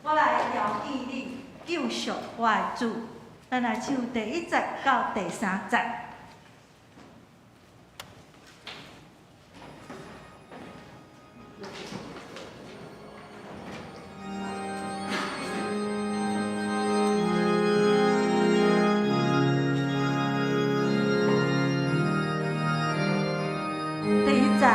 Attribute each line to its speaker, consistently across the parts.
Speaker 1: 我来调戏你，救赎我的主。咱来唱第1节到第3节。第1节。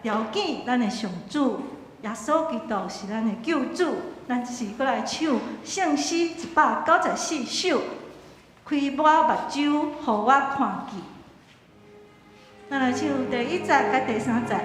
Speaker 1: 邀请咱的上主耶稣基督是咱的救主，咱就是过来唱圣诗194首，开我目睭，互我看见。咱来唱第1节甲第3节。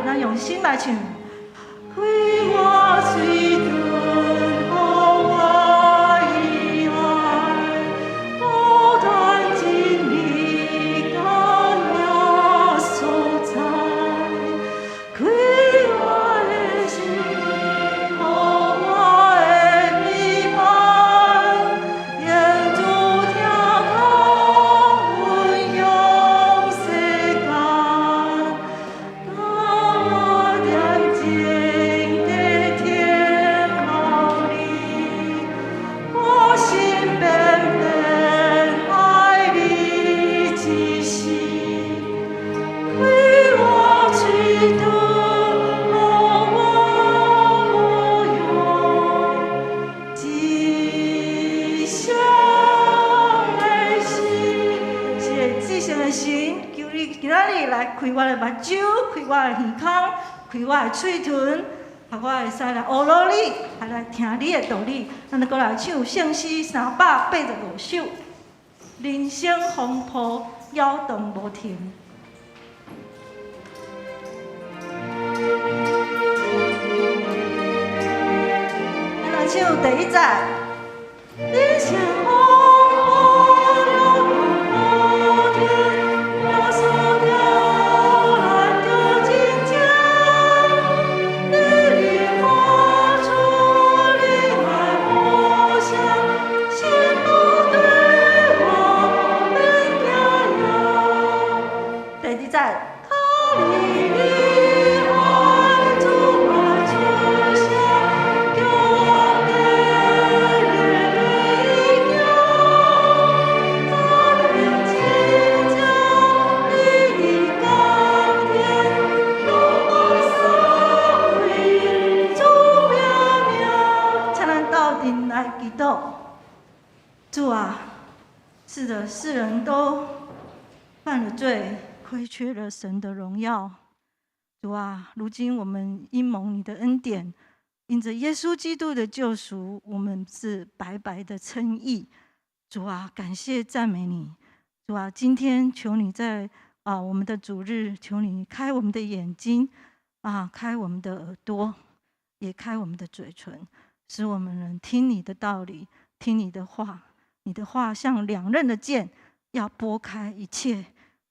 Speaker 1: 咱用心来唱。开我水遁，互我意爱，不断经历高雅所在。开我的心，互我的美梦，愿主听靠运用世间。开我的目睭，开我的耳孔，开我的嘴唇，互我会使来学罗你，还来听你的道理。咱就过来唱圣诗385首，人生风波摇动无停。咱来唱第一节，人生风波摇动无停。主啊，是的，世人都犯了罪，亏缺了神的荣耀。主啊，如今我们因蒙你的恩典，因着耶稣基督的救赎，我们是白白的称义。主啊，感谢赞美你。主啊，今天求你在我们的主日，求你开我们的眼睛开我们的耳朵，也开我们的嘴唇，使我们能听你的道理，听你的话。你的话像两刃的剑，要拨开一切，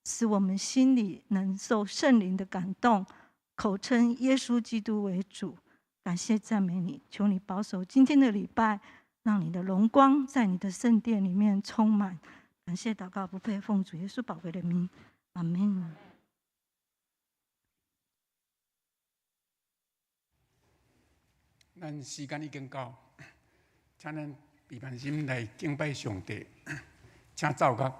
Speaker 1: 使我们心里能受圣灵的感动，口称耶稣基督为主。感谢赞美你，求你保守今天的礼拜，让你的荣光在你的圣殿里面充满。感谢祷告不配奉主耶稣宝贵的名，阿们。
Speaker 2: 咱时间已经到，请咱备万心来敬拜上帝，请奏乐。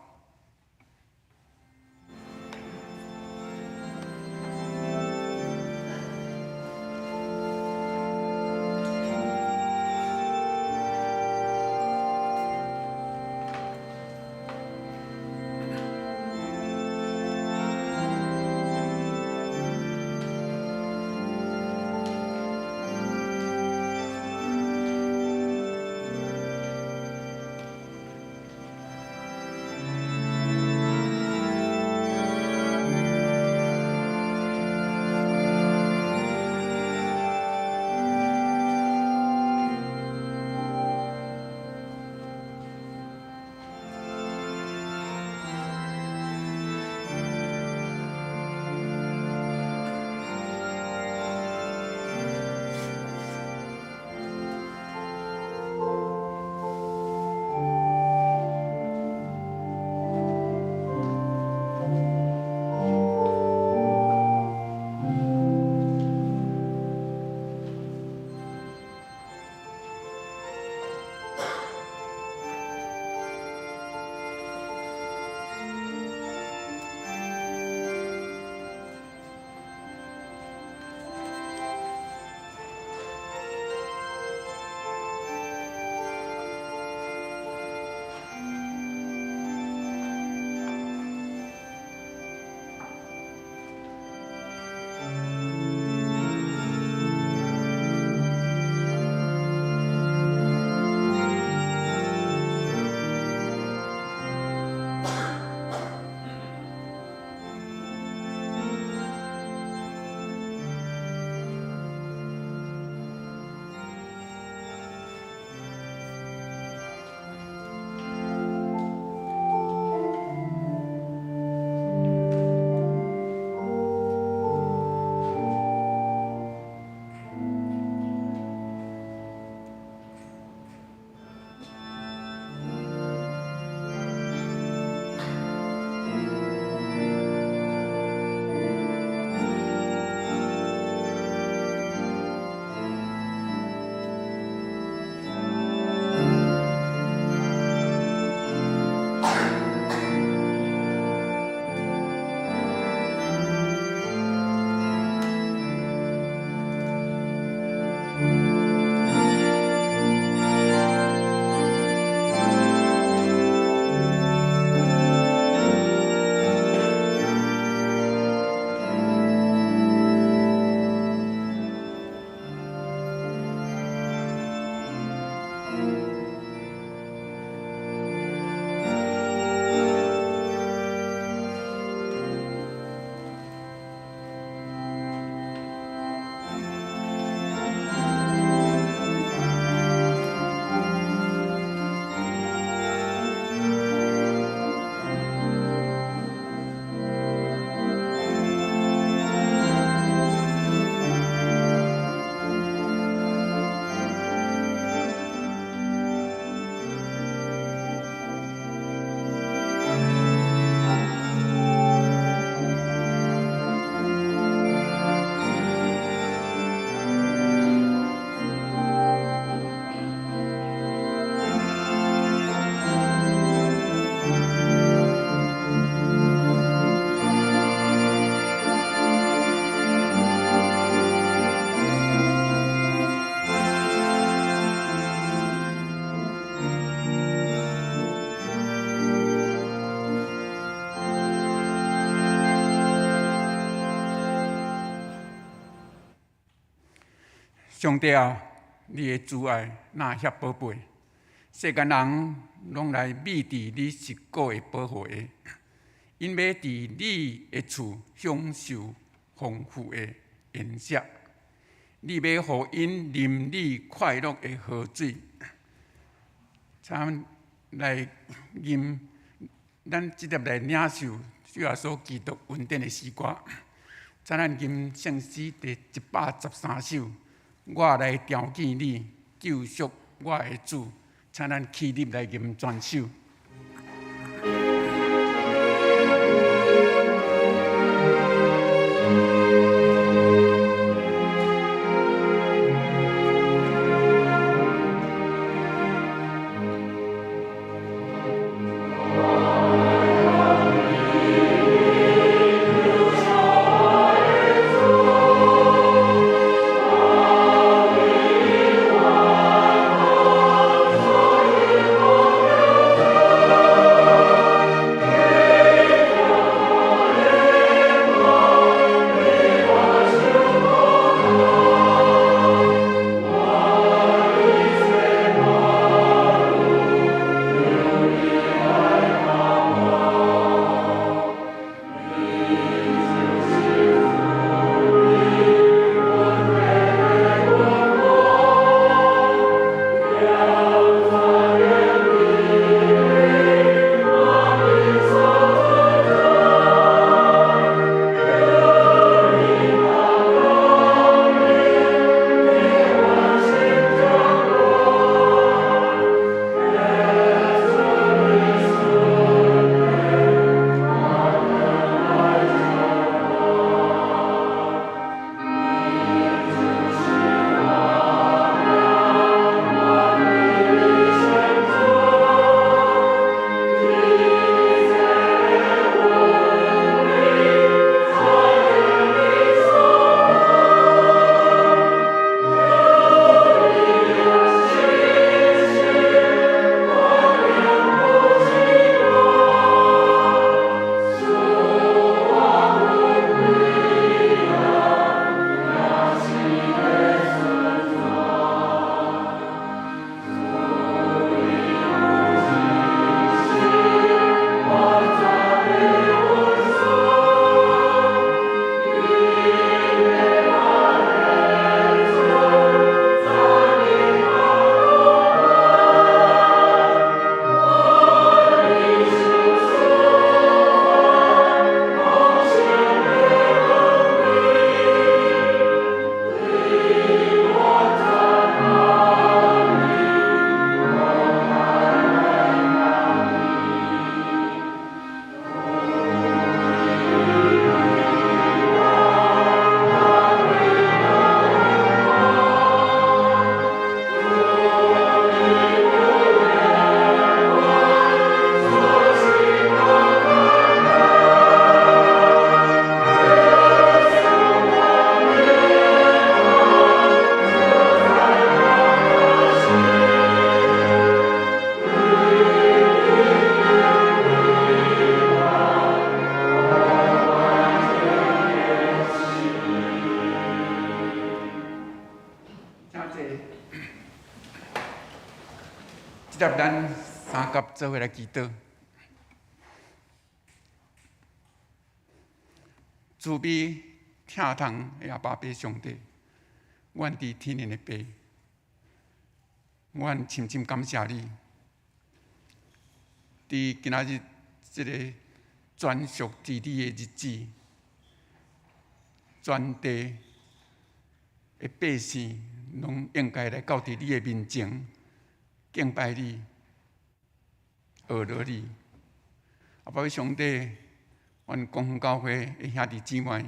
Speaker 2: 上帝啊，你的慈爱哪遐宝贝？世间人拢来美伫你是果的保护的，因要伫你的厝享受丰富的宴食。你要互因啉你快乐的河水。咱来吟，咱直接来领受主耶稣基督恩典的诗歌。咱来吟圣诗第113首。我来调见你，救赎我的主。请咱起立来吟全首。接咱三甲做伙来祈祷。慈悲疼痛的阿爸爸上帝，阮伫天然的爸，阮深深感谢你，伫今仔日这个专属伫你的日子，全地的百姓拢应该来到伫你的面前，敬拜你，学乐你。阿爸上帝，阮公园教会的兄弟姊妹，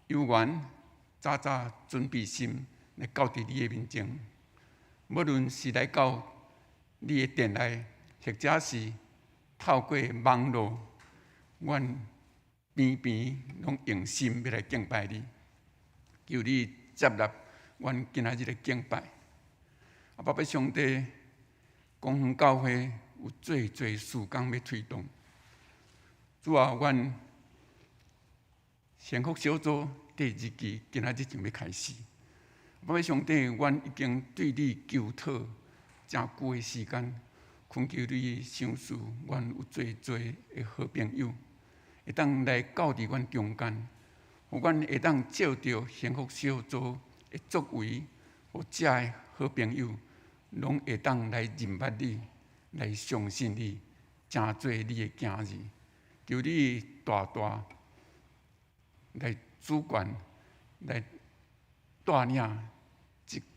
Speaker 2: 有缘早早准备心来到伫你的面前，无论是来到你的殿内，或者是透过网络，阮边边拢用心要来敬拜你，求你接纳阮今仔日的敬拜。阿爸上帝，公园教会有最事工要推动。主啊，阮幸福小组第2期今仔日就要开始。我上帝，阮已经对你求讨真久的时间，恳求你赏赐阮有做的好朋友，会当来到伫阮中间，互阮会当照着幸福小组的作为，互遮的好朋友，拢会当来认捌你，来相信你，真做你的囝儿。求你大大来主管，来带领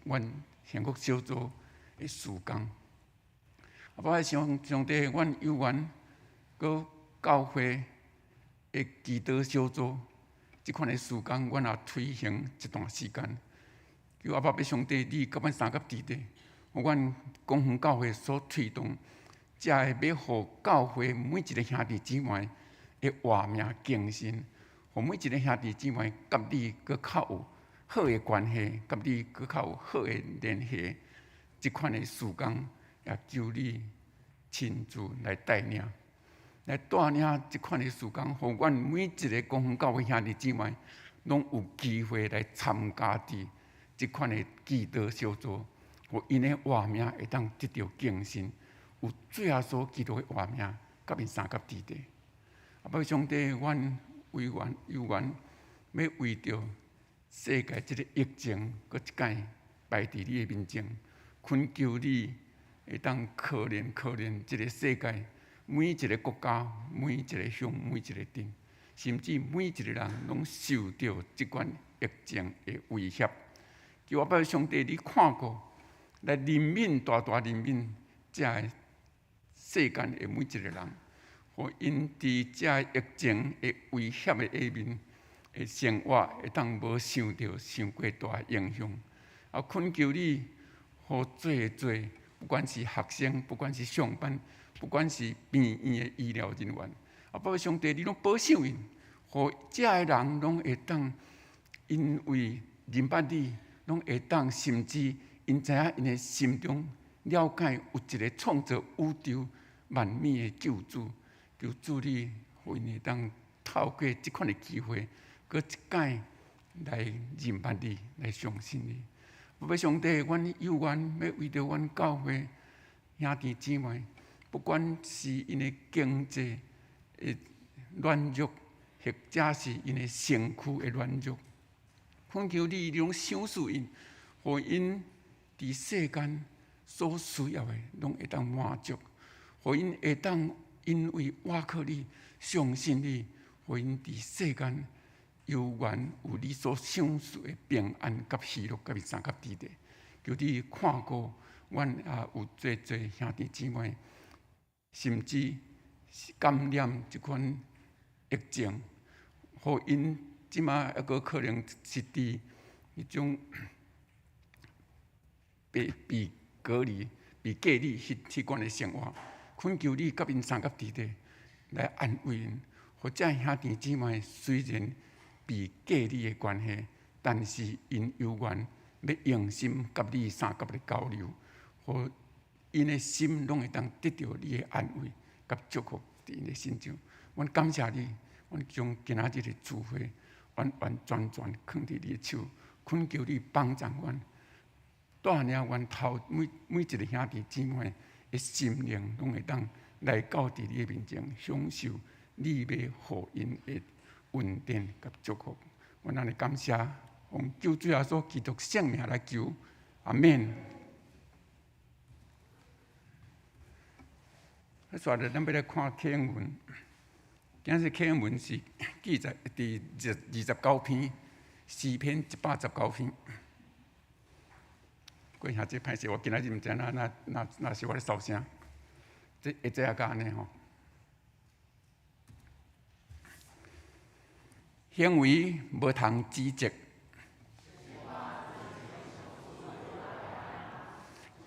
Speaker 2: 阮幸福小组的事工。我上帝，阮有缘，搁教会的祈祷小组，即款的事工，阮也推行一段时间。求阿爸要上帝，你甲阮三甲伫地，互阮广恒教会所推动，才会要互教会每一个兄弟姊妹的活命更新，互每一个兄弟姊妹甲你搁较有好的关系，甲你搁较有好的联系，即款的事工，也求你亲自来带领，来带领即款的事工，互阮每一个广恒教会兄弟姊妹，拢有机会来参加伫即款的祈祷小组，互因的活命会当得到更新，有最后所基督的活命，甲因三甲伫地。阿上帝，阮有缘要为着世界即个疫情，搁一摆摆伫你的面前，恳求你会当可怜即个世界每一个国家、每一个乡、每一个镇，甚至每一个人拢受到即款疫情的威胁。求我上帝，你看过，来怜悯大怜悯这世间的每一个人，互因伫这疫情的威胁的下面，的生活会当无受到伤过大影响。啊，恳求你，互做，不管是学生，不管是上班，不管是病院的医疗人员，啊，上帝，你拢保守因，互这个人拢会当因为认捌你。拢会当，甚至因知影因的心中了解有一个创造宇宙万物的救主，求主你互因会当透过即款的机会，搁一摆来认捌你，来相信你。我上帝，阮有缘要为着阮教会兄弟姊妹，不管是因的经济的软弱，或者是因的身躯的软弱。恳求你，拢赏赐因，互因伫世间所需要的，拢会当满足；互因会当因为倚靠你、相信你，互因伫世间有缘有你所赏赐的平安、甲喜乐、甲三甲伫地。求你看顾阮也有做兄弟姊妹，甚至感染即款疫情，互因。即马还阁可能是伫迄种被隔离、被隔离迄款的生活，恳求你甲因三甲伫地来安慰因。或者兄弟姊妹虽然被隔离的关系，但是因有缘要用心甲你三甲的交流，互因的心拢会当得到你的安慰甲祝福伫因的心中。阮感谢你，阮将今仔日的聚会。完全放伫你的手，恳求你帮助阮，带领阮头每一个兄弟姊妹的心灵，拢会当来到伫你的面前，享受你要互因的恩典甲祝福。阮安尼感谢，奉救主耶稣基督圣名来求，阿免。接着，咱要来看启应文。今日启应文是记载第29篇，诗篇119篇。过下这歹势，我今仔日毋知那是我咧扫声，这会这甲安尼吼。行为无通指责，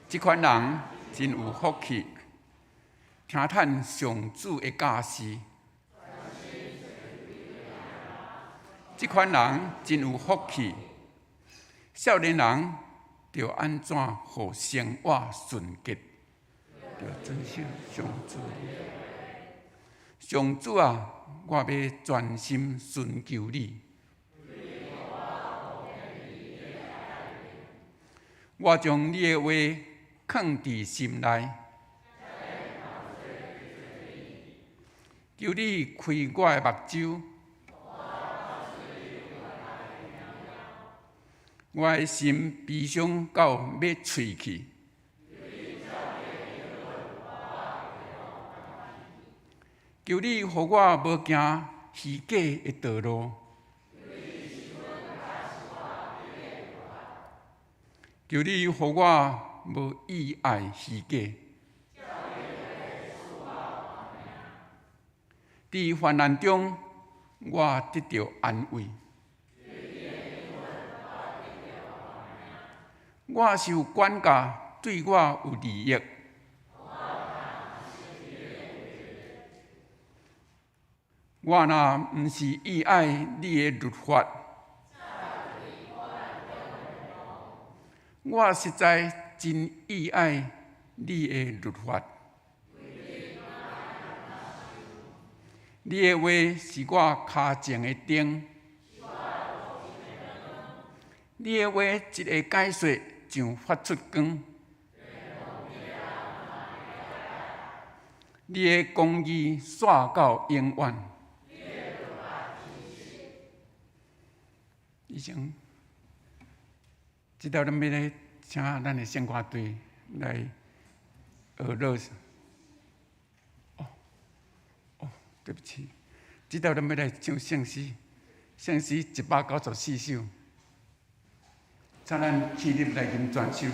Speaker 2: 即款人真有福气，听叹上主的教示。即款人真有福气，少年人着安怎互生活顺捷？着遵守上主。上主啊，我要专心寻求你。我将你的话藏伫心内，求你开我的目睭，我的心悲伤到要碎去。求你，予我无行虚假的道路。求你，予我无意爱虚假。伫患难中，我得到安慰。我受管教，对我有利益。我若毋是意爱你的律法，我实在真意爱你的律法。你的话是我脚前的灯，你的话一个解说，像发出光。你的公义线到永远。以前，即条咱要来请咱的圣歌队来学乐。对不起，即条咱要来唱圣诗，圣诗194首，请咱起立来吟全首。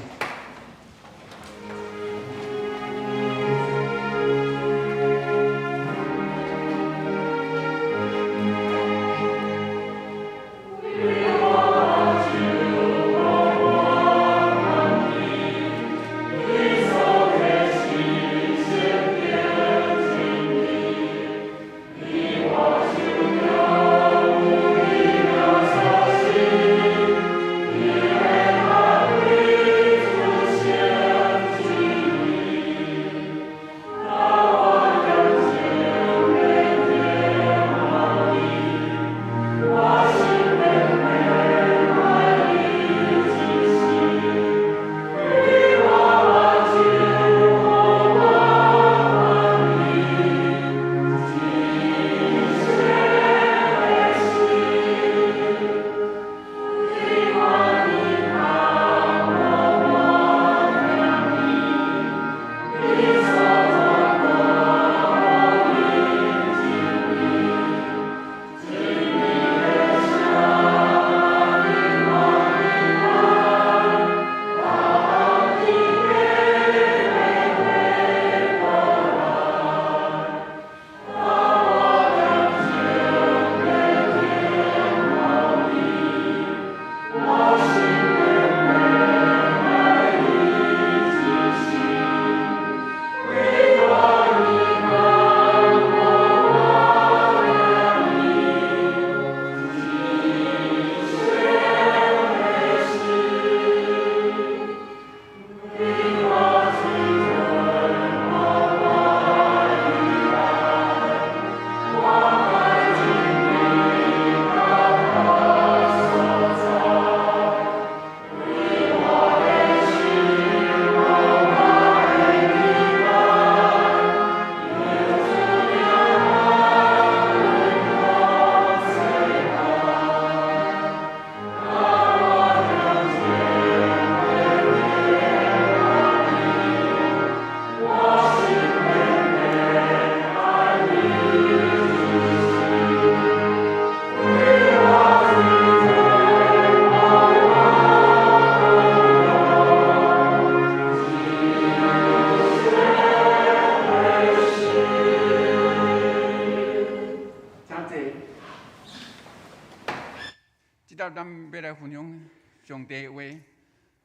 Speaker 2: 咱要来分享上帝的话。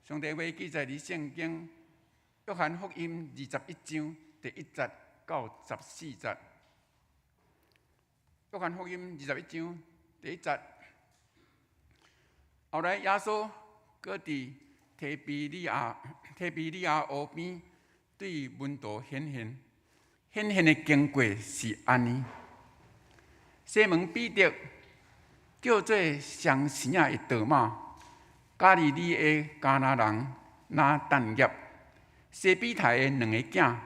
Speaker 2: 上帝的话记载伫圣经约翰福音21章第1节到14节。约翰福音21章第1节。后来耶稣搁伫提比利亚湖边对门徒显现的经过是安尼：西门彼得叫做上生的多马，加利利的迦拿人拿但业、西比泰的2个囝，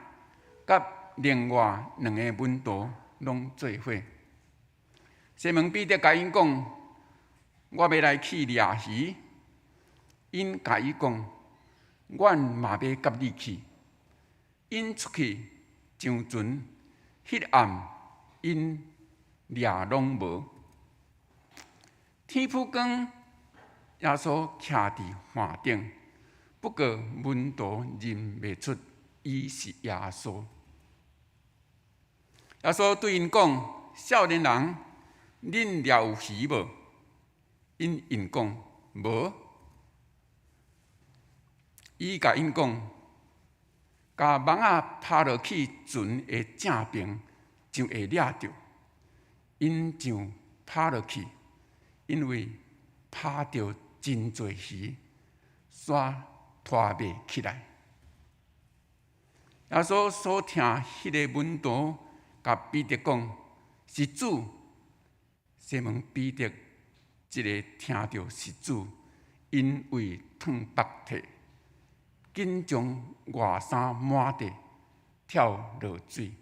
Speaker 2: 甲另外2个门徒拢做伙。西门彼得甲因讲：“我要来去掠鱼。”因甲伊讲：“阮嘛要甲你去。”因出去上船，迄暗因掠拢无。天晡光，耶稣徛伫岸顶，不过门徒认袂出伊是耶稣。耶稣对因讲：“少年人，恁掠有鱼无？”因应讲：“无。”伊甲因讲：“甲网仔拍落去船的正边，就会掠着。”因就拍落去，因为拍着真侪鱼，煞拖袂起来。耶稣所听迄个门徒甲彼得讲：“是主。”西门彼得一个听到是主，因为脱腹体，紧将外衫满地跳落水。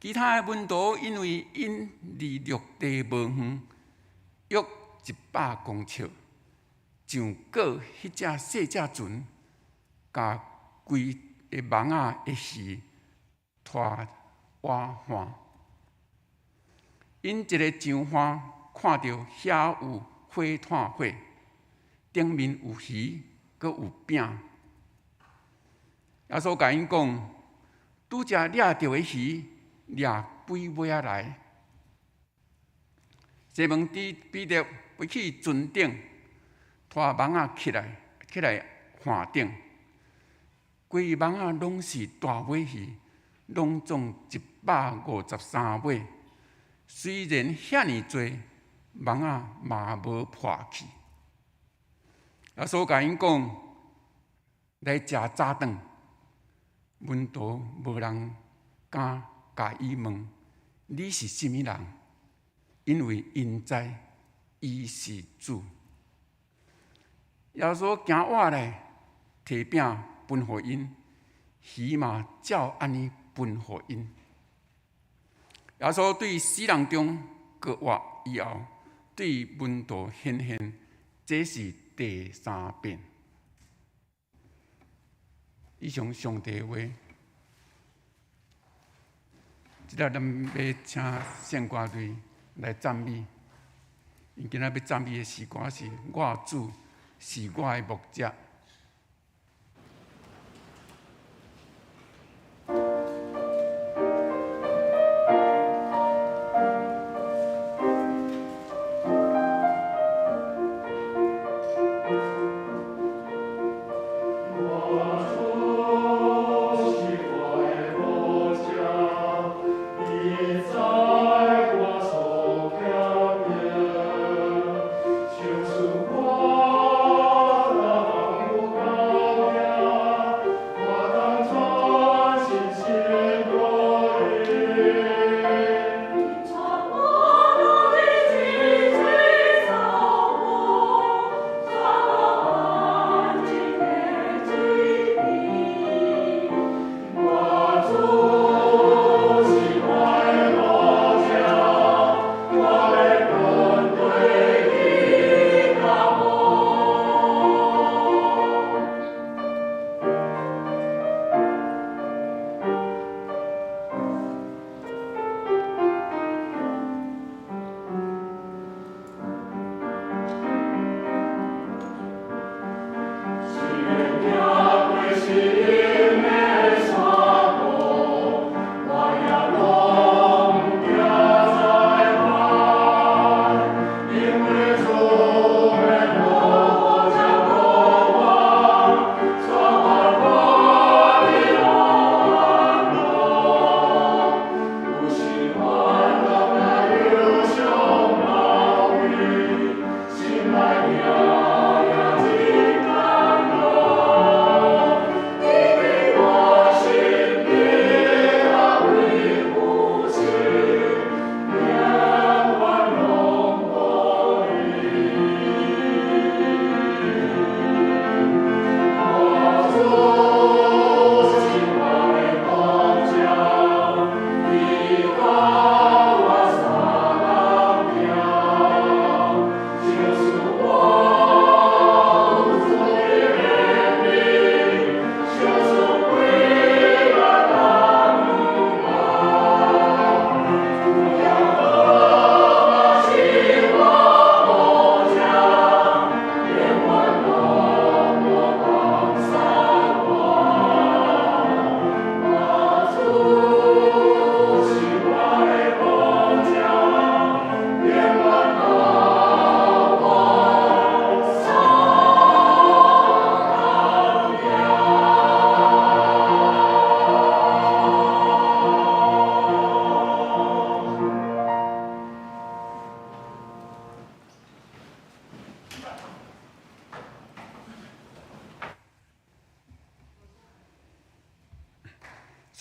Speaker 2: 其他的门徒因为因离陆地无远，约100公尺，上过迄只细只船，甲规个网仔的鱼拖挖岸。因一个上岸，看到遐有火炭火，顶面有鱼，阁有饼。耶稣甲因讲：“拄则掠着的鱼，掠几尾仔来？”西门彼得飞去船顶，拖网仔起来岸顶，规网仔拢是大尾鱼，拢总153尾。虽然遐尼多，网仔嘛无破去。耶稣甲因讲：“来食早顿。”门徒无人敢甲伊问：“你是甚物人？”因为因知伊是主。耶稣行活来，摕饼分互因，鱼嘛照安尼分互因。耶稣对4人中各活以后，对门徒显现，这是第3遍。以上上帝的话，即日咱要请圣歌队来赞美。因今仔要赞美的诗歌是“我主是我的牧者”。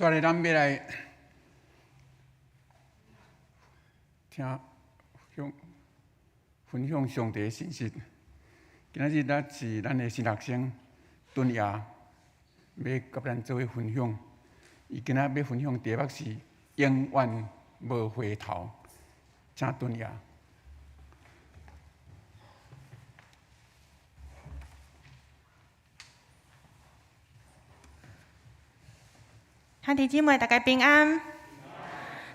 Speaker 2: 所以咱要来听分享上帝的信息。今仔日咱是咱的新学生敦也要甲咱做伙分享。伊今仔要分享题目是永远无回头，请敦也。
Speaker 3: 兄弟姊妹，大家平安。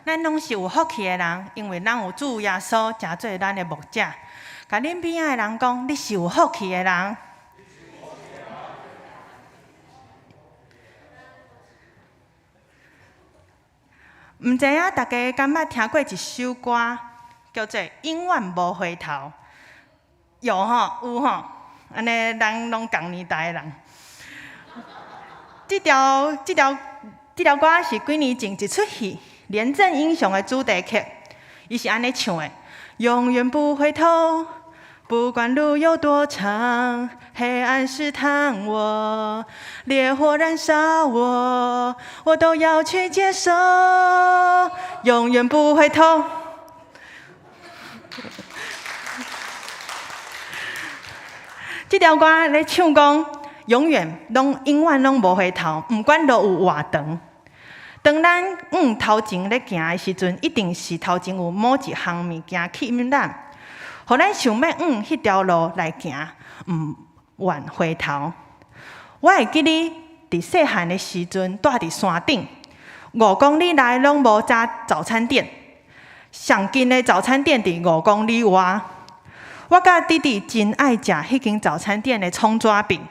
Speaker 3: 咱拢是有福气的人，因为咱有主耶稣诚做咱的牧者。甲恁边仔的人讲，你是有福气的人。毋知影大家敢捌听过一首歌，叫做《永远无回头》。有吼，安尼咱拢同年代的人。这条歌是几年前一出戏《廉政英雄》的主题曲，伊是安尼唱的：永远不回头，不管路有多长，黑暗试探我，烈火燃烧我，我都要去接受，永远不回头。这条歌咧唱讲，永远拢无回头，不管路有偌长。当咱头前咧行的时阵，一定是头前有某一项物件吸引咱，互咱想要迄条路来行，毋愿回头。我会记得伫细汉的时阵，住伫山顶，5公里内拢无早餐店，上近的早餐店伫5公里外。我甲弟弟真爱食迄间早餐店的葱抓饼，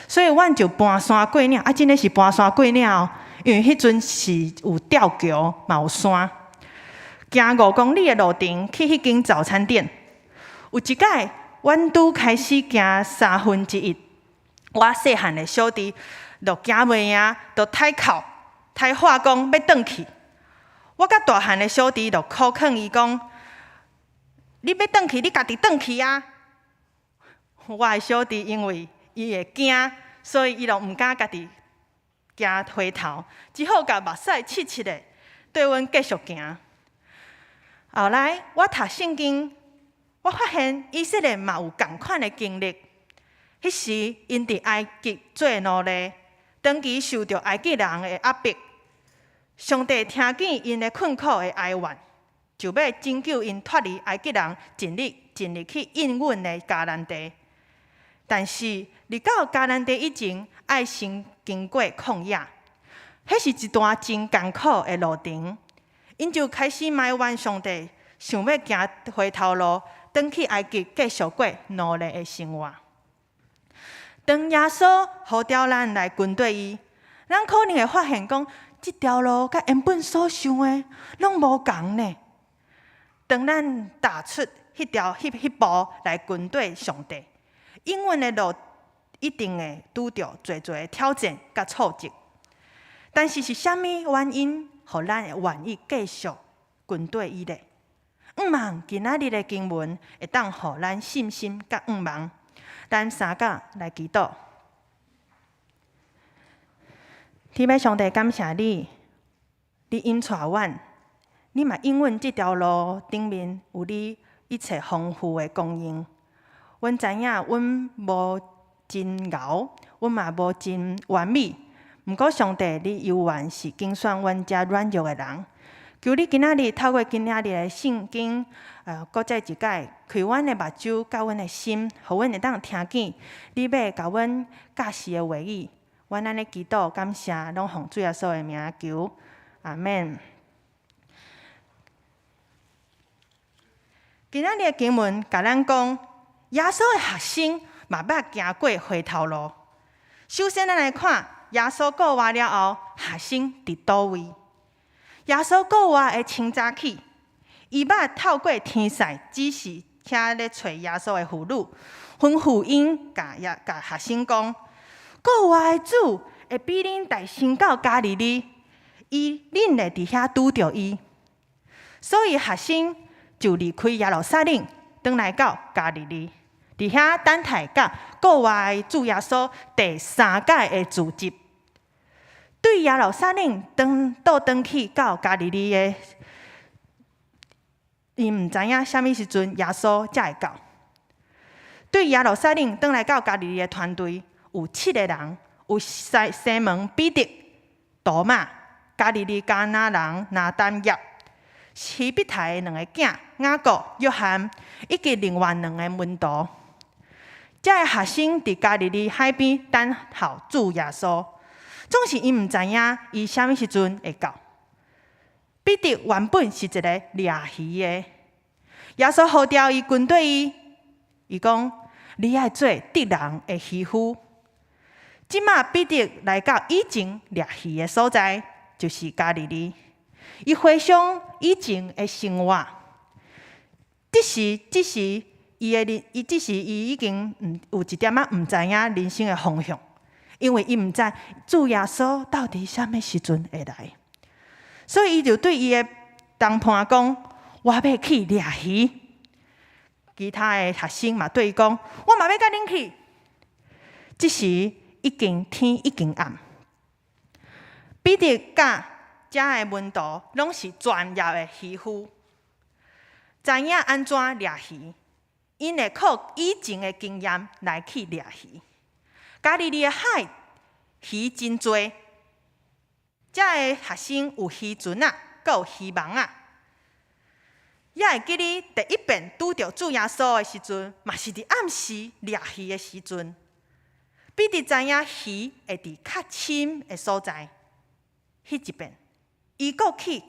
Speaker 3: 所以阮就搬山过岭，真的是搬山过岭哦。因为迄阵是有吊桥，嘛有山，行5公里的路程去迄间早餐店。有一摆，阮拄开始行1/3，我细汉的小弟就行袂赢，就太哭、太话讲要转去。我甲大汉的小弟就苦劝伊讲：“你要转去，你家己转去啊！”我的小弟因为伊会惊，所以伊就毋敢家己行回头，只好甲目屎拭拭的，对阮继续行。后来我读圣经，我发现以色列嘛有同款的经历。迄时因伫埃及做奴隶，长期受到埃及人的压迫。上帝听见因的困苦的哀怨，就要拯救因脱离埃及人，尽力去应允的迦南地。但是入到迦南地以前，爱先经过旷野，迄是一段真艰苦的路程。因就开始埋怨上帝，想要行回头路，转去埃及继续过奴隶的生活。当耶稣呼召咱来跟对伊，咱可能会发现讲，这条路甲原本所想的拢无同呢。当咱踏出迄步来跟对上帝，永远的路一定会拄着侪的挑战甲挫折。但是啥物原因，互咱会愿意继续跟对伊咧？望今仔日的经文会当互咱信心甲望。咱三甲来祈祷。天父上帝，感谢你，你引带阮，你嘛应允这条路顶面有你一切丰富的供应。阮知影，阮无真敖，阮嘛无真完美。毋过上帝，你犹原是拣选阮遮软弱的人。求你今仔日透过今仔日的圣经，搁再一摆开阮的目睭，甲阮的心，互阮会当听见你要甲阮教示的话语。阮安尼祈祷感谢，拢奉主耶稣的名求，阿免。今仔日的经文甲咱讲，耶稣的学生嘛捌行过回头路。首先，咱来看耶稣过活了后，学生伫倒位？耶稣过活的清早起，伊捌透过天使指示遐咧找耶稣的妇女，吩咐因甲学生讲：过活的主会比恁大先到加利利，恁会伫遐拄着伊。所以学生就离开耶路撒冷，转来到加利利，伫遐等待甲过活的主耶稣第3届的聚集。对耶路撒冷倒去到加利利的，因毋知影啥物时阵耶稣才会到。对耶路撒冷倒来到加利利的团队有7个人，有西门、彼得、多马、加利利迦拿人拿但业、西庇太的2个囝雅各、约翰，以及另外2个门徒。这个学生伫加利利海边等候主耶稣，总是因毋知影伊啥物时阵会到。彼得原本是一个掠鱼的，耶稣呼召伊跟对伊讲：你爱做敌人的渔夫。即马彼得来到以前掠鱼的所在，就是加利利。伊回想以前的生活，只是伊已经有一点仔毋知影人生的方向，因为伊毋知主耶稣到底啥物时阵会来，所以伊就对伊的同伴讲：我要去掠鱼。其他的学生嘛对伊讲：我嘛要甲恁去。这时天已经暗，彼得甲遮的门徒拢是专业的渔夫，知影安怎掠鱼，因会靠以前的经验来去掠鱼。加利利的海鱼真多，遮的学生有渔船啊，阁有渔网啊。也会记得第一遍拄着主耶稣的时阵，嘛是伫暗时掠鱼的时阵。彼得知影鱼会伫较深的所在，迄一遍，伊阁去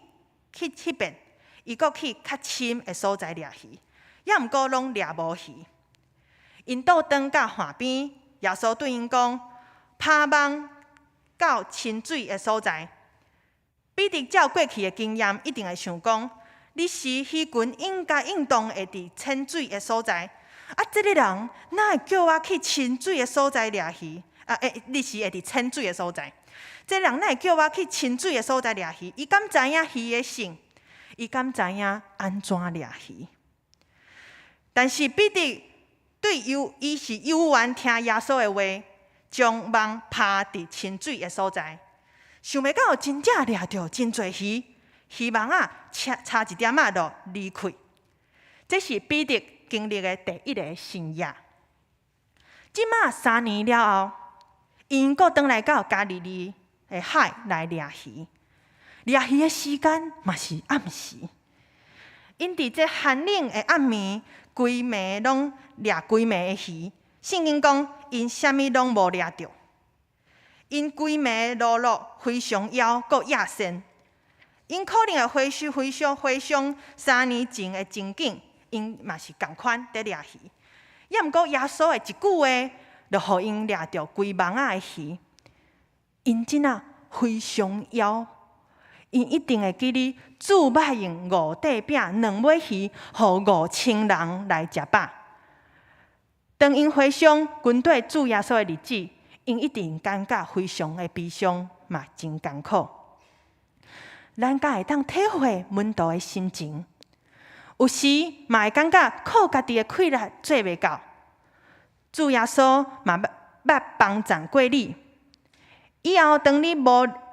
Speaker 3: 迄遍，伊阁去较深的所在掠鱼，也毋过拢掠无鱼。因倒转到岸边，耶稣对因讲：拍网到清水的所在。彼得照过去的经验，一定会想讲：你是鱼群应该应当会伫清水的所在。这个人哪会叫我去清水的所在掠鱼？你是会伫清水的所在。这个人哪会叫我去清水的所在掠鱼？伊敢知影鱼的性？伊敢知影安怎掠鱼？但是彼得伊是有缘听耶稣的话，将网拍伫清水的所在，想袂到真正掠着真侪鱼，鱼网差一点仔就离开。这是彼得经历的第一个新业。即马3年了后，因阁转来到加利利的海来掠鱼。掠鱼的时间嘛是暗时，因伫这寒冷的暗暝，规暝拢掠规暝的鱼。圣经讲，因啥物拢无掠着，因规暝劳碌，非常枵，阁野生。因可能会回想3年前的情景，因嘛是同款在掠鱼。也毋过耶稣的一句话，就互因掠着规网的鱼。因真啊非常枵，因一定会记得主捌用5块饼、2尾鱼，互5000人来食饱。当因回想军队主耶稣的日子，因一定感觉非常的悲伤，嘛真艰苦。咱才会当体会门徒的心情，有时嘛会感觉靠家己的气力做袂到。主耶稣嘛捌帮助过你，以后当你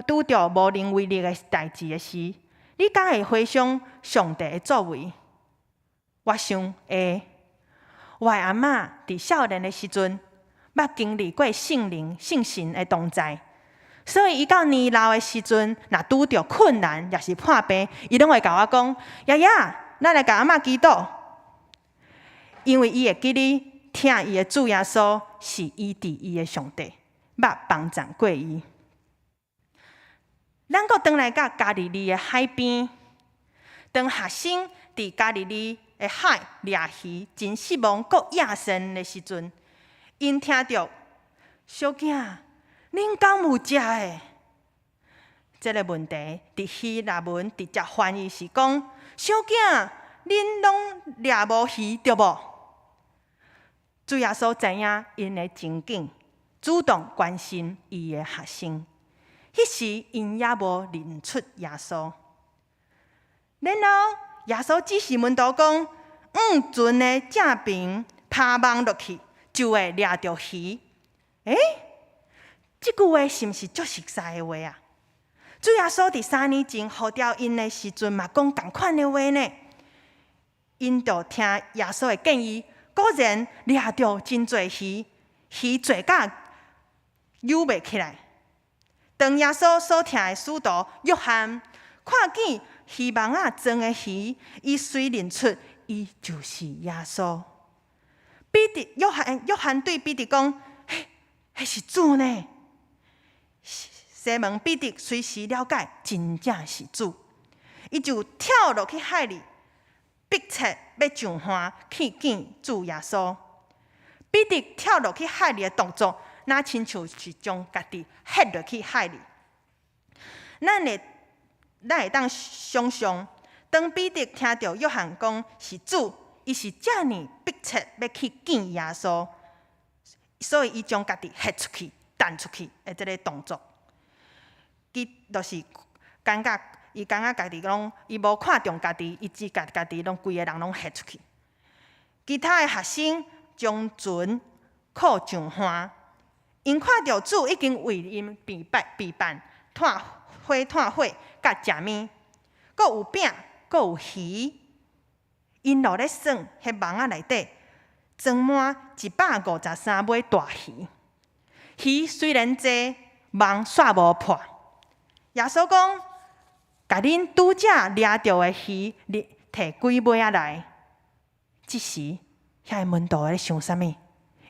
Speaker 3: 拄着无能为力的代志的时，你敢会回想上帝的作为？我想我的阿嬷伫少年的时阵，捌经历过圣神的同在。所以，伊到年老的时阵，若拄着困难，也是破病，伊拢会甲我讲：“爷爷，咱来甲阿嬷祈祷。”因为伊会记得听伊的主耶稣是医治伊的上帝，捌帮助过伊。咱阁转来到加利利的海边，当学生伫加利利的海掠鱼，真失望阁野生的时阵，因听到小囝。恁敢有食的？这个问题伫希腊文直接翻译是讲：小囝，恁拢掠无鱼对无？主耶稣知影因的情景，主动关心伊的学生。迄时因也无认出耶稣。然后耶稣指示门徒讲：船的正边拍网落去，就会掠着鱼。这句话是毋是足熟悉的话啊？主耶稣伫3年前呼召因的时阵嘛，讲同款的话呢。因就听耶稣的建议，果然掠着真侪鱼，鱼侪甲游袂起来。当耶稣所听的使徒约翰看见鱼网仔装的鱼，伊遂认出伊就是耶稣。约翰对彼得讲：“迄是主呢。”西门彼得随时了解，真正是主，伊就跳落去海里，迫切要上岸去见主耶稣。彼得跳落去海里的动作，那亲像是将家己ฮ็落去海里。咱会当想象，当彼得听到约翰讲是主，伊是遮尔迫切要去见耶稣，所以伊将家己ฮ็出去、弹出去的这个动作，伊就是感觉家己拢，伊无看重家己，伊只家己拢规个人拢ฮ็出去。其他的学生将船靠上岸，因看到主已经为因备办炭火、甲食面，阁有饼，阁有鱼。因落咧算，迄网仔内底装满153尾大鱼。鱼虽然济，网煞无破。耶稣讲：“甲恁拄则掠着的鱼，摕几尾仔来。”这时，遐个门徒咧想啥物？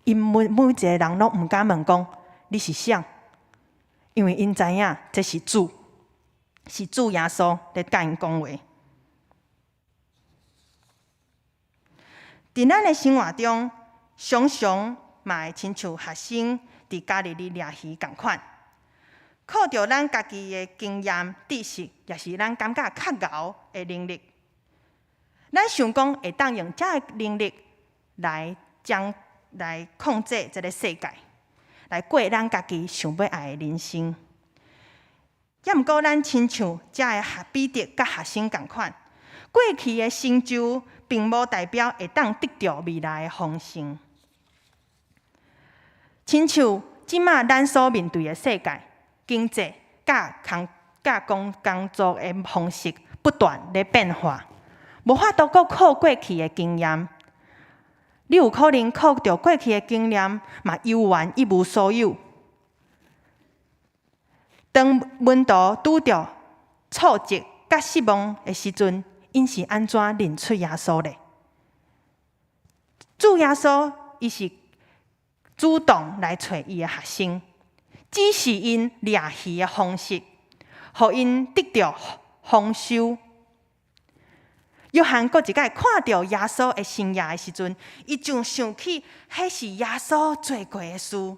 Speaker 3: 因每一个人拢毋敢问讲：“你是啥？”因为因知影这是主，是主耶稣咧甲因讲话。伫咱的生活中，常常嘛会亲像学生伫家里掠鱼共款，靠着咱家己的经验、知识，也是咱感觉较牛的能力，咱想讲会当用这个能力来控制这个世界，来过咱家己想要爱的人生。也毋过，咱亲像这个彼得甲学生共款，过去的成就并无代表会当得到未来的丰盛。亲像即马咱所面对的世界，经济甲工作的方式不断咧变化，无法度搁靠过去的经验。你有可能靠着过去的经验，嘛游玩一无所有。当门徒拄着挫折甲失望的时阵，因是安怎认出耶稣咧？主耶稣伊是主动来找伊的学生，指示因掠鱼的方式，互因得到丰收。约翰搁一摆看到耶稣的生涯的时阵，伊就想起迄是耶稣做过的事。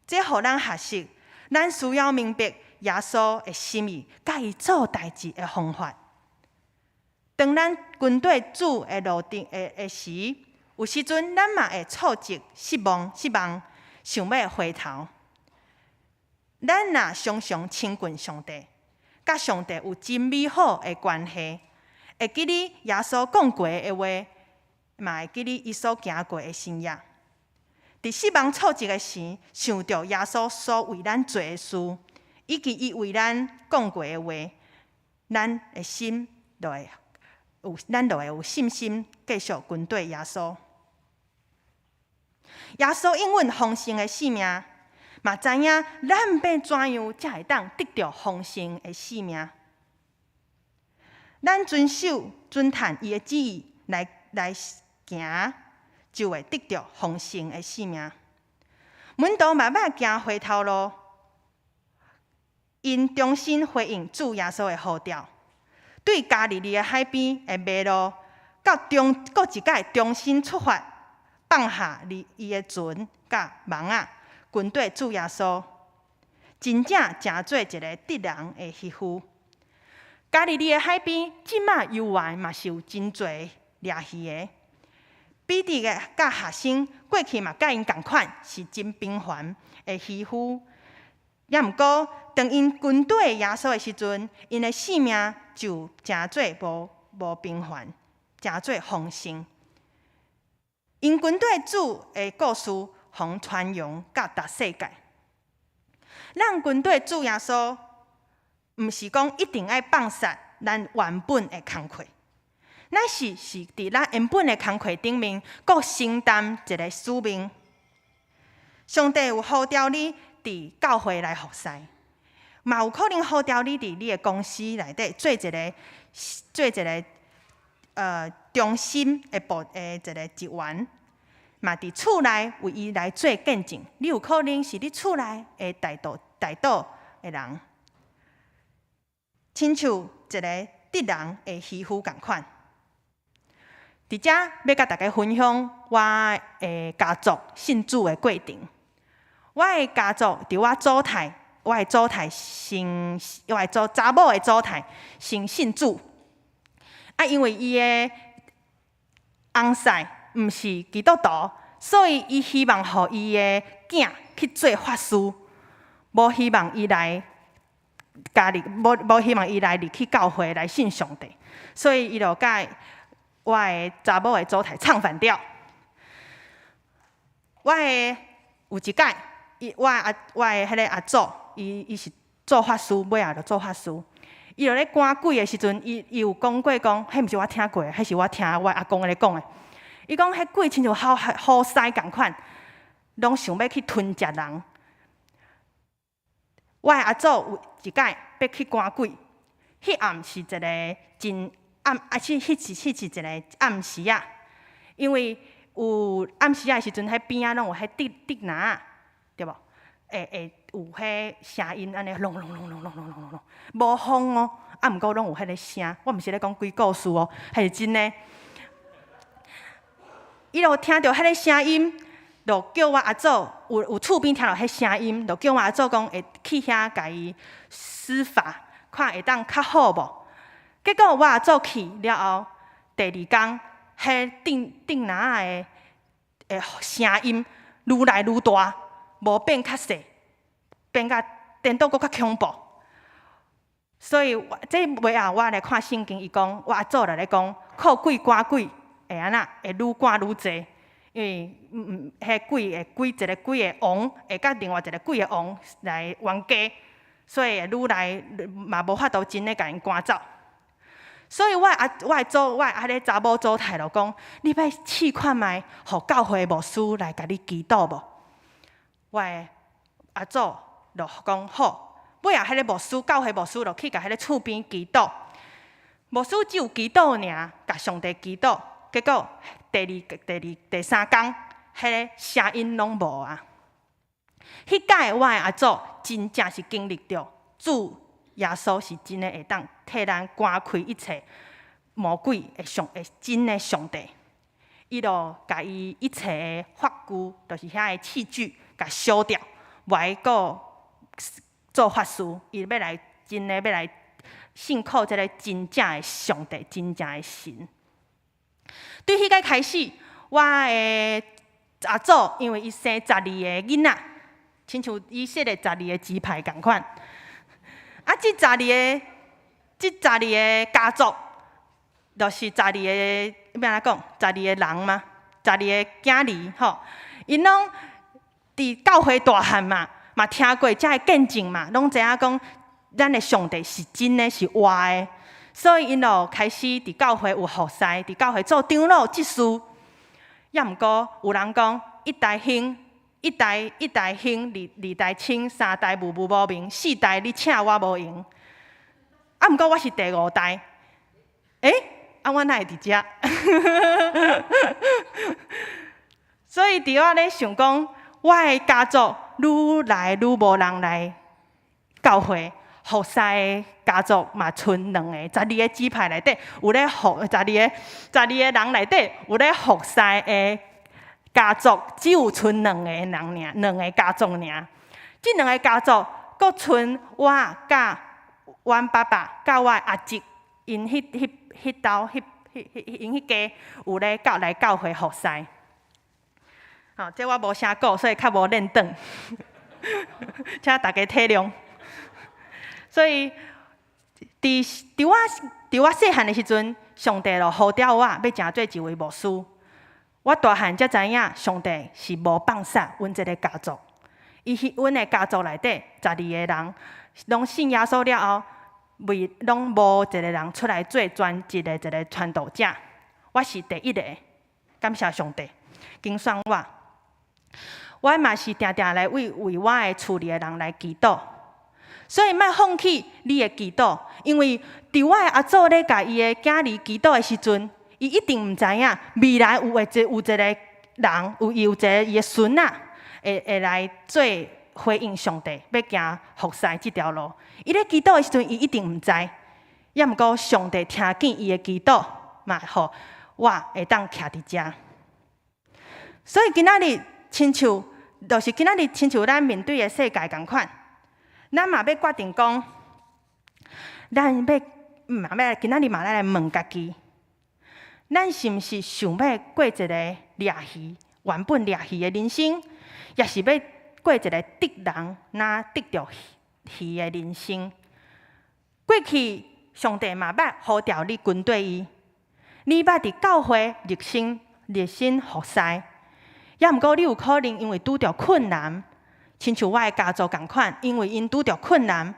Speaker 3: 这互咱学习，咱需要明白耶稣的心意，甲伊做代志的方法。当咱跟对主的路程的时，有时阵咱嘛会挫折、失望，想要回头。咱若常常亲近上帝，甲上帝有真美好的关系，会记哩耶稣讲过的话，嘛会记哩伊所行过的生涯。伫失望挫折的时，想到耶稣所为咱做的事，以及伊为咱讲过的话，咱的心就会有信心，继续跟对耶稣。耶稣应允丰盛的使命，嘛知影咱要怎样才会当得到丰盛的使命。咱遵守、遵探伊的旨意来行，就会得到丰盛的使命。门徒慢慢行回头路，因重新回应主耶稣的呼召，对加利利的海边的马路，搁一摆重新出发，放下伊的船甲网仔，跟对主耶稣，真正成做一个得人的渔夫。加利利的海边，即马游玩嘛是有真侪掠鱼的。彼得甲学生过去嘛甲因同款，是真平凡的渔夫。也毋过，当因跟对耶稣的时阵，因的性命就诚做无平凡，诚做丰盛。因跟对主的故事，互传扬甲逐世界。咱跟对主耶稣，毋是讲一定爱放下咱原本的工课，乃是伫咱原本的工课顶面，阁承担一个使命。上帝有呼召你伫教会来服侍，嘛有可能呼召你伫你的公司内底做一个中心的一个职员，嘛伫厝内为伊来做见证。你有可能是你厝内的大道的人，亲像一个敌人的渔夫共款。伫遮要甲大家分享我的家族信主的过程。我的家族伫我祖太，我的查某的祖太先信主。因为伊的翁婿毋是基督徒，所以伊希望互伊的囝去做法师，无希望伊来入去教会来信上帝，所以伊就甲我的查某的祖太唱反调。有一届，我的迄个阿祖，伊是做法师，尾仔就做法师。伊就咧赶鬼的时阵，伊有讲过讲，迄毋是我听过的，迄是我听我阿公咧讲的。伊讲迄鬼亲像好狮共款，拢想要去吞食人。我的阿祖有一届要去赶鬼，迄暗是一个真暗，迄是一个暗时啊，因为有暗时啊的时阵，迄边仔拢有迄竹篮，对无？会有迄声音，安尼隆隆隆隆隆隆隆隆，无风哦，毋过拢有迄个声。我毋是咧讲鬼故事哦，迄是真诶。伊就听到迄个声音，就叫我阿祖有厝边听到迄声音，就叫我阿祖讲会去遐甲伊施法，看会当较好无。结果我阿祖去了后，第二天，迄顶篮的声音愈来愈大。无变较细，变甲颠倒阁较恐怖。所以这尾后我来看圣经，伊讲我阿祖来讲，靠鬼赶鬼会安那会愈赶愈济，因为迄鬼一个鬼的王会甲另外一个鬼的王来冤家，所以会愈来嘛无法度真诶甲因赶走。所以我的祖，我迄个查某祖太就讲，你要试看觅，互教会牧师来甲你祈祷无？我的阿祖就讲好，尾仔迄个牧师教会牧师就去甲迄个厝边祈祷，牧师只有祈祷尔，甲上帝祈祷，结果第三天，迄个声音拢无啊。迄届我的阿祖真正是经历着主耶稣是真诶会当替咱赶开一切魔鬼的真诶上帝，伊就甲伊一切诶法具，就是遐诶器具。甲烧掉，外个做法事，伊要来真诶要来信靠这个真正诶上帝，真正诶神。对迄个开始，我诶阿祖因为伊生12个囡仔，亲像以色列12个支派共款。这12个家族，就是12个要安怎讲？12个人嘛，12个囝儿吼，因拢。伫教会大汉嘛听过遮个见证嘛，拢知影讲咱的上帝是真的是活的，所以因就开始伫教会有服侍，伫教会做长老执事。也毋过有人讲一代兴，一代兴，二代清，三代无明，四代你请我无用。毋过我是第5代，我哪会伫遮？所以伫我咧想讲。我的家族愈来愈无人来教会服侍的家族嘛，剩2个，12个支派内底有咧服12个人内底有咧服侍的家族，只有剩2个人尔，2个家族尔。这2个家族，阁剩我甲阮爸爸甲我阿叔，因迄家有咧来教会服侍。这我无啥讲，所以较无认真，请大家体谅。所以，伫我细汉的时阵，上帝就呼召我要成做一位牧师。我大汉才知影，上帝是无放下阮这个家族。阮的家族内底12个人，拢信耶稣了后，拢无一个人出来做全职的一个传道者，我是第一个。感谢上帝，拣选我。我嘛是定定来为我的厝里的人来祈祷，所以莫放弃你的祈祷，因为伫我的阿祖咧甲伊的囝儿祈祷的时阵，伊一定毋知影未来有一个人，有一个伊的孙仔会来做回应上帝，要行服侍这条路。伊咧祈祷的时阵，伊一定毋知，也毋过上帝听见伊的祈祷，嘛互我会当徛伫遮。所以今仔日亲像，就是今仔日亲像咱面对的世界共款，咱嘛要决定讲，咱要今仔日嘛来问家己，咱是毋是想要过一个掠鱼、原本掠鱼的人生，也是要过一个得人若得着鱼的人生？过去上帝嘛捌呼召你跟对伊，你捌伫教会热心服侍。也毋过，你有可能因为拄着困难，亲像我的家族共款，因为因拄着困难，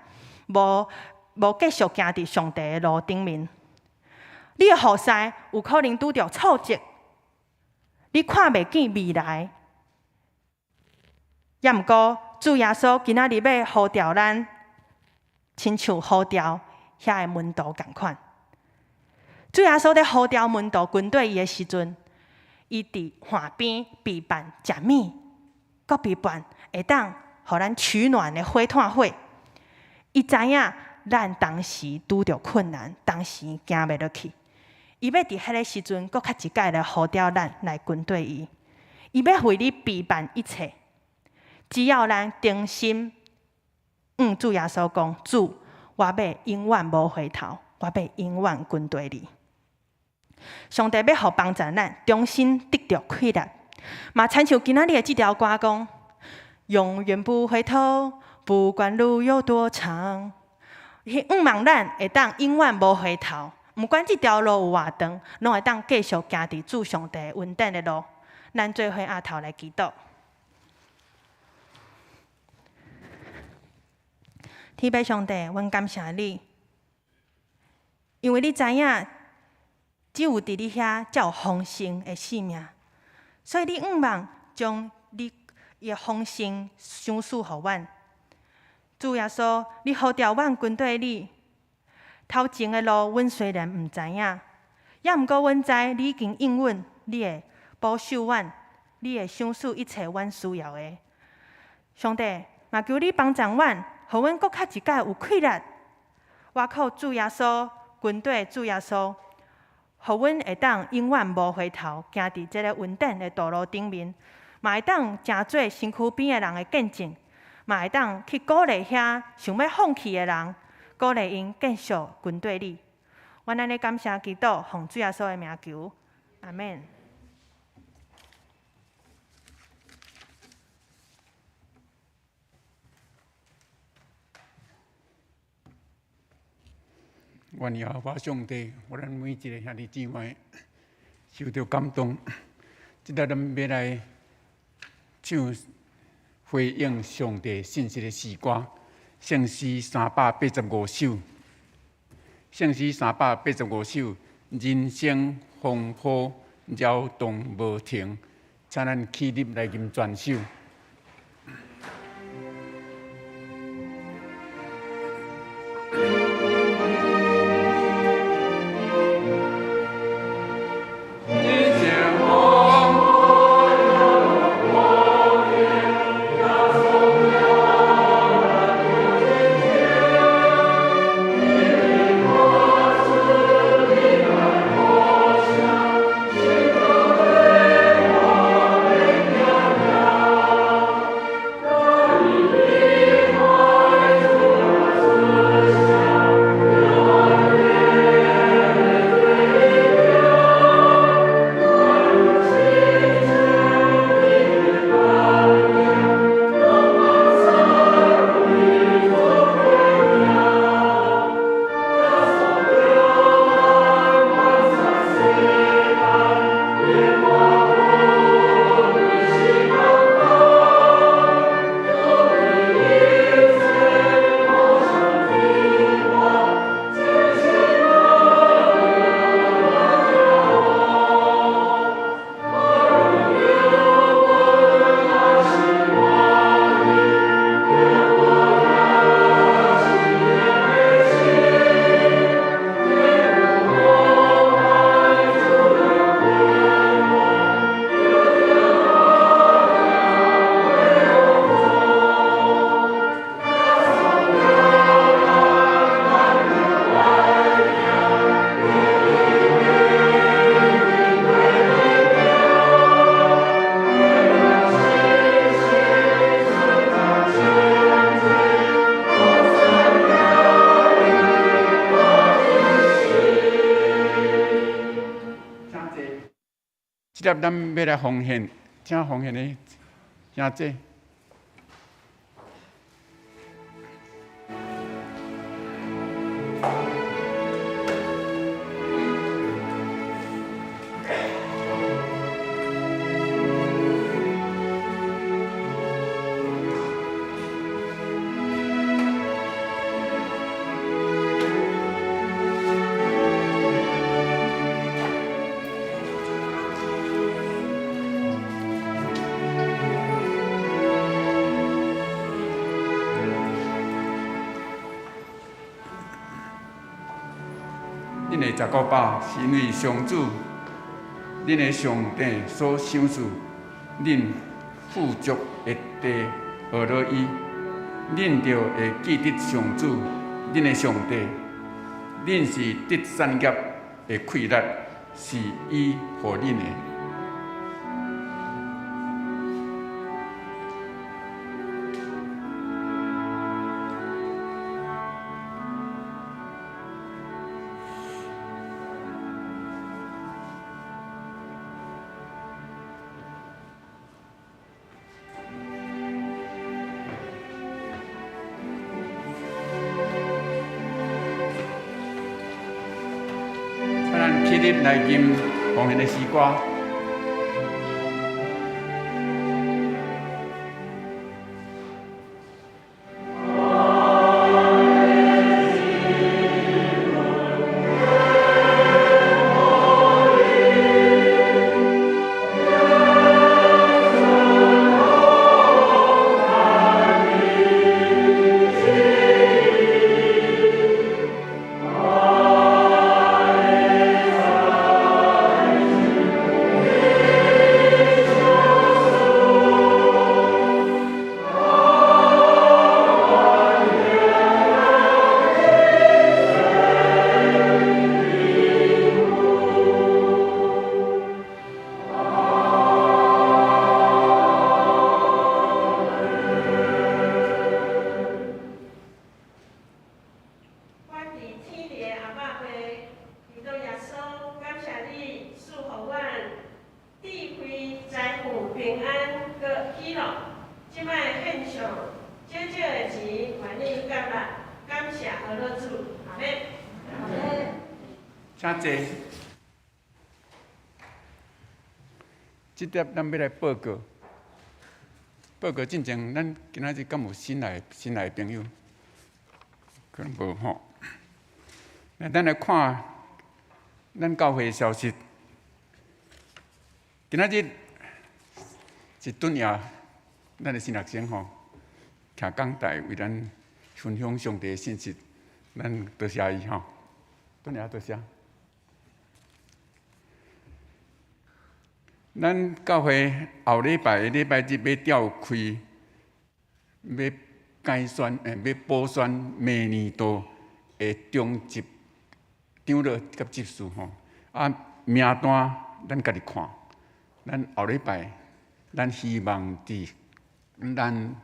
Speaker 3: 无继续行伫上帝的路顶面。你的服侍有可能拄着挫折，你看袂见未来。也毋过，主耶稣今仔日要呼召咱，亲像呼召遐的门徒共款。主耶稣在呼召门徒跟对伊的时阵，伊伫岸边备办食物，搁备办会当互咱取暖的火炭火。伊知影咱当时拄着困难，当时行袂落去，伊要伫迄个时阵，搁较一摆来呼召咱来跟对伊。伊要为你备办一切，只要咱忠心，主耶稣讲，主，我要永远无回头，我要永远跟对你。上帝要互帮助咱，重新得着快乐。嘛，亲像今仔日的这条歌讲：永远不回头，不管路有多长。望咱会当永远无回头，毋管这条路有偌长，拢会当继续行伫主上帝稳定的路。咱做伙额头来祈祷。天父上帝，阮感谢你，因为你知影。只有伫你遐才有丰盛的生命，所以你望将你的丰盛赏赐予阮。主耶稣，你呼召阮跟对你，头前的路阮虽然毋知影，也毋过阮知你已经应允，你会保守阮，你会赏赐一切阮需要的。上帝，嘛求你帮助阮，互阮搁较一摆有快乐。我靠主耶稣，跟对主耶稣。互阮会当永远无回头，行伫这个稳定的道路顶面，嘛会当真做身躯边的人的见证，嘛会当去鼓励遐想要放弃的人，鼓励因继续跟对你。阮安尼感谢祈祷，奉主耶稣的名求，阿免。
Speaker 2: 愿耶和华上帝，我咱每一个兄弟姊妹受到感动，即个咱要来唱回应上帝信息的诗歌，圣诗385首，圣诗385首，人生风波扰动无停，请咱起立来吟全首。咱要来奉献，请奉献的兄弟。恁的十个饱，是因为上主，恁的上帝所赏赐，恁富足的地学落伊，恁就会记得上主，恁的上帝，恁是得产业的快乐，是伊予恁的。咱起立来吟奉献的诗歌。请坐。即碟咱要来报告。报告进前，咱今仔日敢有新来的朋友？可能无吼。那咱来看咱教会的消息。今仔日一顿夜，咱的新学生吼，徛讲台为咱分享上帝的信息，咱多谢伊吼。顿夜多谢。咱教会后礼拜日要召开，要改选要补选明年度的中级长老甲执事吼。名单咱家己看。咱后礼拜，咱希望伫咱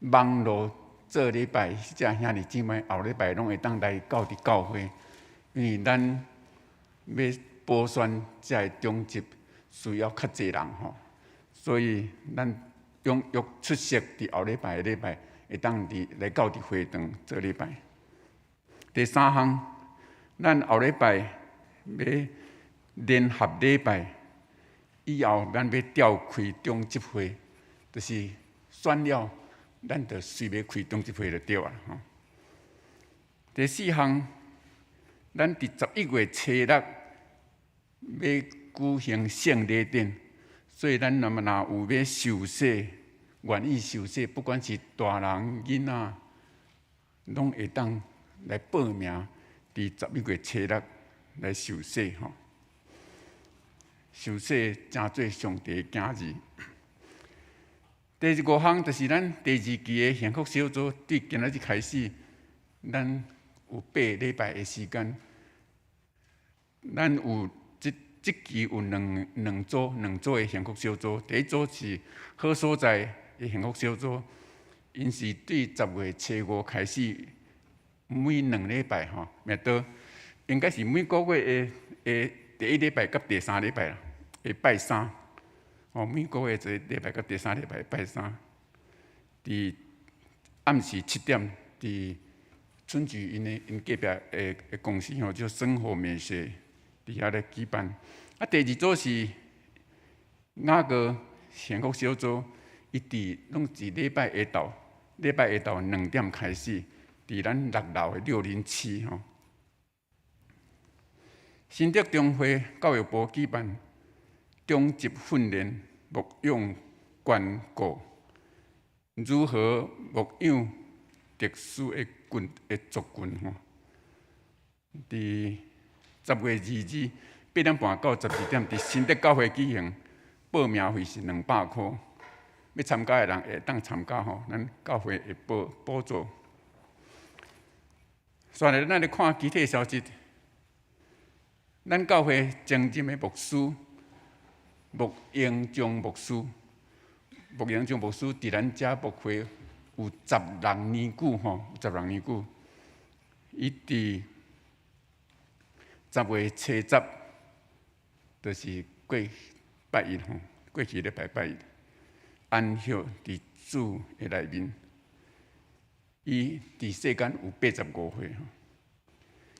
Speaker 2: 网络做礼拜，遮兄弟姊妹后礼拜拢会当来到伫教会，因为咱要补选遮个中级。需要较侪人吼，所以咱踊跃出席伫后礼拜会当来到伫会堂做礼拜。第三项，咱后礼拜要联合礼拜，以后咱要召开中执会，就是选了，咱就随要开中执会就对啊吼。第四项，咱伫11月初6要举行圣礼典，所以咱若有要受洗，愿意受洗，不管是大人囡仔，拢会当来报名，伫11月初6来受洗吼。受洗真做上帝的囝儿。第5项就是咱第2期的幸福小组，对今仔日开始，咱有8礼拜的时间，咱有即期有两组的幸福小组。第一组是好所在的幸福小组，因是对10月初5开始，每2礼拜吼，应该是每个月的第1礼拜甲第3礼拜啦，会拜3。每个月一礼拜到第3礼拜拜三，伫暗时7点，伫春菊因隔壁的公司叫生活美学，伫遐咧举办。第二组是雅阁幸福小组，拢是礼拜下昼2点开始，伫咱6楼的607。新竹中会教育部举办中级训练牧养眷顾，如何牧养特殊的族群伫10月22 8点半到12点，伫新竹教会举行，报名费是200块。要参加的人会当参加咱教会会补助。再来，咱来看具体消息。咱教会前任的牧师穆英忠牧师伫咱遮牧会有16年久，伊伫10月初10，就是过拜一过去礼拜拜一，安息伫主的内面。伊伫世间有85岁。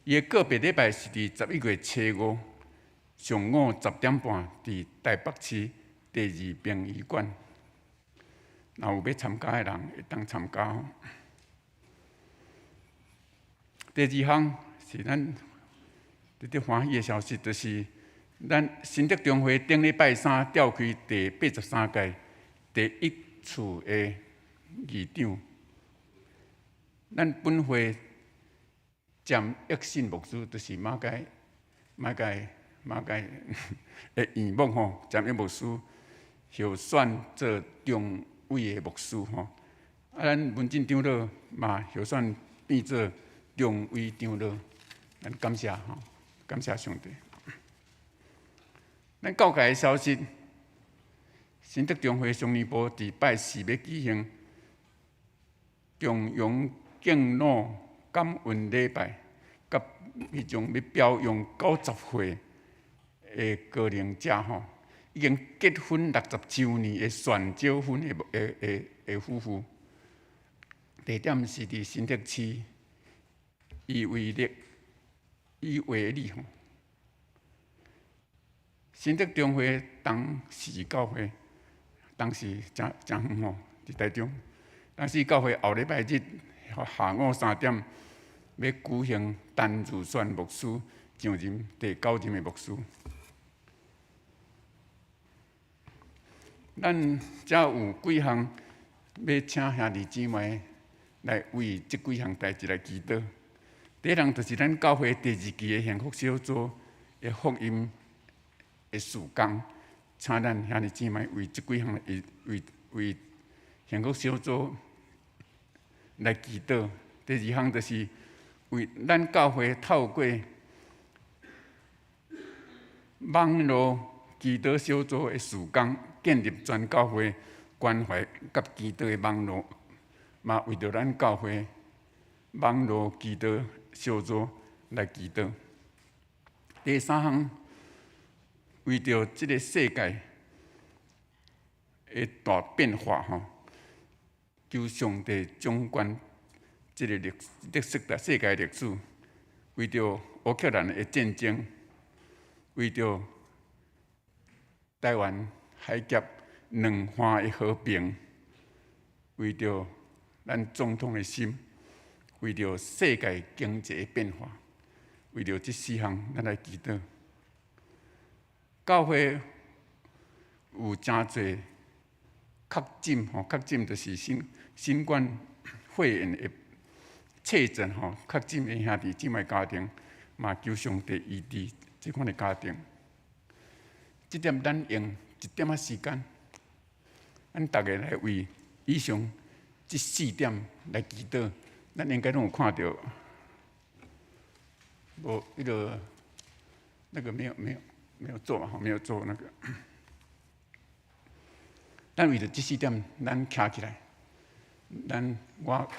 Speaker 2: 伊的个别礼拜是伫11月初5上午10点半，伫台北市第2殡仪馆。若有要参加的人，会当参加。第2项是咱直直欢喜的消息，就是咱新竹中会顶礼拜3召开第83届第1次的议长。咱本会占益信牧师，就是马介的姨母占益牧师候选做中委的牧师咱文进长老嘛候选变做中委长老，咱感谢上帝。咱教界的消息，新竹中会常年部伫拜4要举行中庸敬老感恩礼拜，甲迄种要表扬90岁的高龄者已经结婚60周年的选招婚的夫妇。地点是伫新竹市伊维里新竹中会东市教会，当时真远伫台中。东市教会后礼拜日下午3点要举行陈如选牧师上任第9任的牧师。咱遮有几项要请兄弟姊妹来为这几项代志来祈祷。第一项就是咱教会第2期的幸福小组的福音的事工，请咱兄弟姊妹为这几项为幸福小组来祈祷。第2项就是为咱教会透过网络祈祷小组的事工，建立全教会关怀甲祈祷的网络，嘛为着咱教会网络祈祷小组来祈祷。第3项，为着这个世界的大变化求上帝掌管这个世界历史，为着乌克兰的战争，为着台湾海峡两岸的和平，为着咱总统的心，为着世界经济的变化，为着这4项，咱来祈祷。教会有真侪确诊就是新冠肺炎的确诊确诊的兄弟姊妹家庭，嘛求上帝医治这款的家庭。这点咱用1点仔时间，咱大家来为以上这4点来祈祷。咱应该拢有看到，无那个没有做嘛，没有做那个。咱为着这4点，咱徛起来，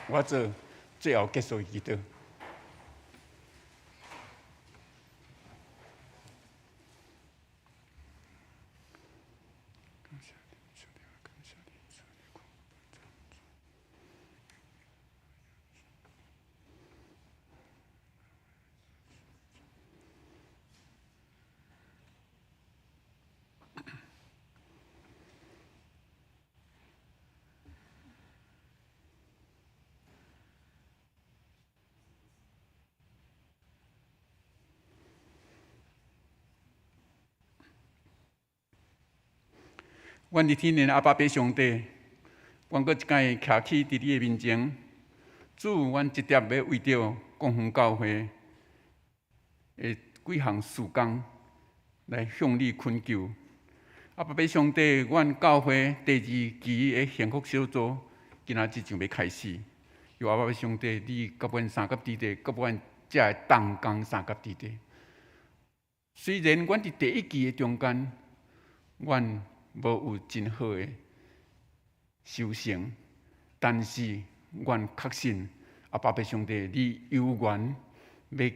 Speaker 2: 我做最后结束的祈祷。感谢阮伫天然阿爸爸上帝，阮搁一摆徛起伫你的面前，主，阮直接要为着公园教会的几项事工来向你恳求。阿爸爸上帝，阮教会第2期的幸福小组今仔日就要开始。由阿爸爸上帝，你甲阮三甲弟弟，甲阮遮的同工三甲弟弟。虽然阮伫第1期的中间，阮无有真好的修成，但是阮确信阿爸爸上帝，你有缘要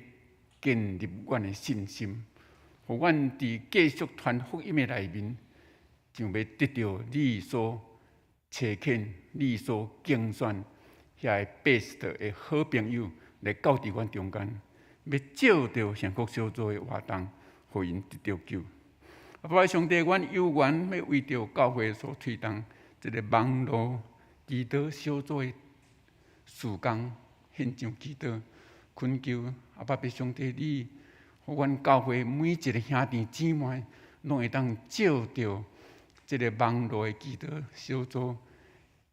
Speaker 2: 建立阮的信心，互阮伫继续传福音的内面，就要得到你所找拣、你所竞选遐个 best 的好朋友来到伫阮中间，要照着幸福小组的活动，互因得到救。阿爸上帝，阮有缘要为着教会所推动这个网络祈祷小组的事工献上祈祷，恳求阿爸上帝，你互阮教会每一个兄弟姊妹，拢会当照着这个网络的祈祷小组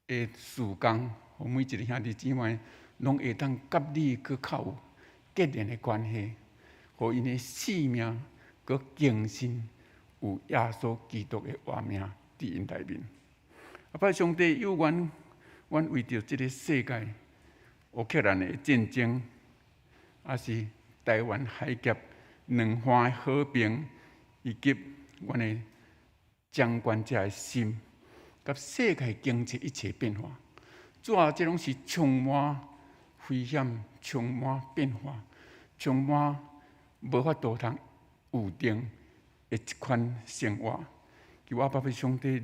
Speaker 2: 的事工，互每一个兄弟姊妹拢会当甲你搁较有结连的关系，互因的性命搁更新。有耶稣基督的活命伫因内面。阿爸上帝有缘，阮为着这个世界乌克兰的战争，也是台湾海峡两岸的和平，以及阮的掌权者的心，甲世界经济一切变化，主啊，这拢是充满危险、充满变化、充满无法度通预定的一款生活。求我爸爸上帝，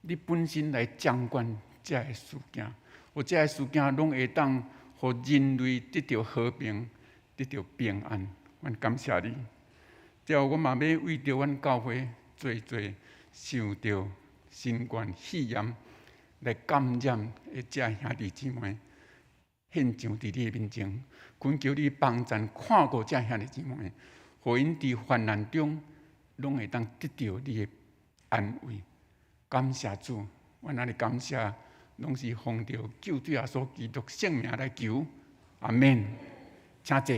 Speaker 2: 你本身来掌管这个事件，有这个事件拢会当互人类得到和平，得到平安。阮感谢你。最后，我嘛要为着阮教会做受到新冠肺炎来感染的这兄弟姊妹，献上伫你的面前，恳求你帮助看顾这兄弟姊妹。互因伫患难中，拢会当得到你的安慰。感谢主，阮安尼感谢，拢是奉着救主耶稣基督圣名来求，阿免。请坐。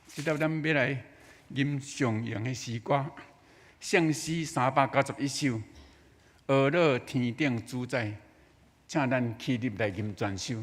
Speaker 2: 即条咱要来吟上扬的诗歌，圣诗391首，俄勒天顶主宰。请咱起立来吟全首。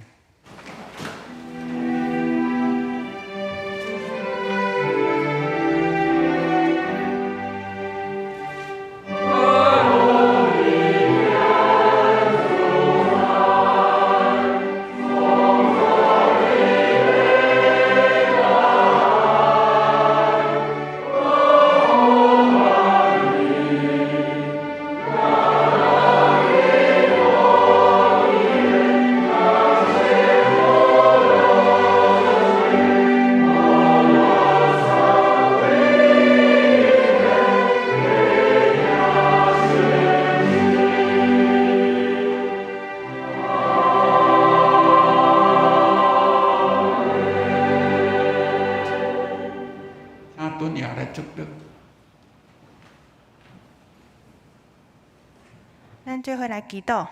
Speaker 3: 咱做伙来祈祷，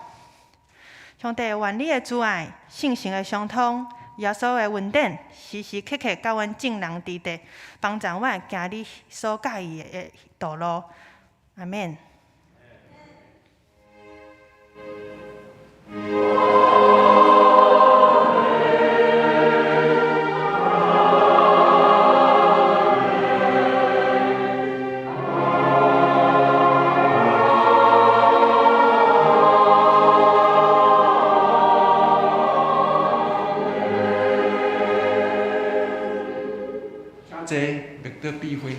Speaker 3: 上帝愿你的主爱、信心的相通、耶稣的恩典，时时刻刻甲阮众人伫地，帮助阮行你所介意的道路。阿免。
Speaker 2: 这绿岛避讳。